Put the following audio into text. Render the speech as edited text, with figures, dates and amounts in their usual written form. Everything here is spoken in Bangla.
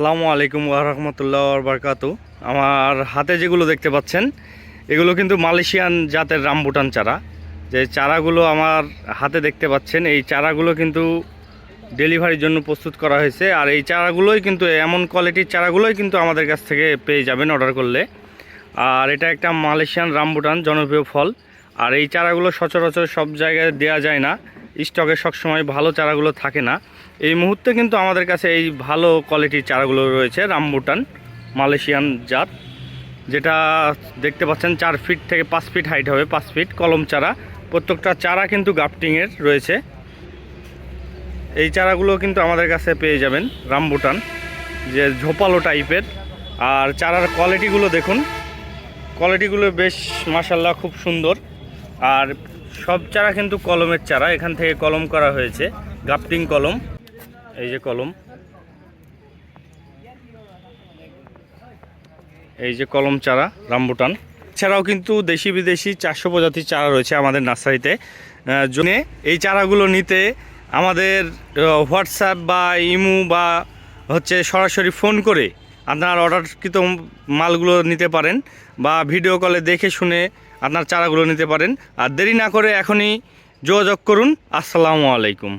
আসসালামু আলাইকুম ওয়া রাহমাতুল্লাহি ওয়া বারাকাতুহু। আমার হাতে যেগুলো দেখতে পাচ্ছেন এগুলো কিন্তু মালয়েশিয়ান জাতের রামবুটান চারা। যে চারাগুলো আমার হাতে দেখতে পাচ্ছেন এই চারাগুলো কিন্তু ডেলিভারির জন্য প্রস্তুত করা হয়েছে। আর এই চারাগুলোই কিন্তু এমন কোয়ালিটির চারাগুলোই কিন্তু আমাদের কাছ থেকে পেয়ে যাবেন অর্ডার করলে। আর এটা একটা মালয়েশিয়ান রামবুটান জনপ্রিয় ফল। আর এই চারাগুলো সচরাচর সব জায়গায় দেওয়া যায় না, স্টকে সবসময় ভালো চারাগুলো থাকে না। এই মুহূর্তে কিন্তু আমাদের কাছে এই ভালো কোয়ালিটির চারাগুলো রয়েছে রামবুটান মালয়েশিয়ান জাত, যেটা দেখতে পাচ্ছেন 4 ফিট থেকে 5 ফিট হাইট হবে, 5 ফিট কলম চারা। প্রত্যেকটা চারা কিন্তু গ্রাফটিংয়ের রয়েছে। এই চারাগুলো কিন্তু আমাদের কাছে পেয়ে যাবেন রামবুটান, যে ঝোপালো টাইপের। আর চারার কোয়ালিটিগুলো দেখুন, কোয়ালিটিগুলো বেশ মাশাআল্লাহ খুব সুন্দর। আর সব চারা কিন্তু কলমের চারা, এখান থেকে কলম করা হয়েছে, গ্রাফটিং কলম। এই যে কলম, এই যে কলম চারা রামবুটান। এছাড়াও কিন্তু দেশি বিদেশি 400 প্রজাতির চারা রয়েছে আমাদের নার্সারিতে। এই চারাগুলো নিতে আমাদের হোয়াটসঅ্যাপ বা ইমো বা সরাসরি ফোন করে আপনার অর্ডারকৃত মালগুলো নিতে পারেন, বা ভিডিও কলে দেখে শুনে আপনার চারাগুলো নিতে পারেন। আর দেরি না করে এখনই যোগাযোগ করুন। আসসালামু আলাইকুম।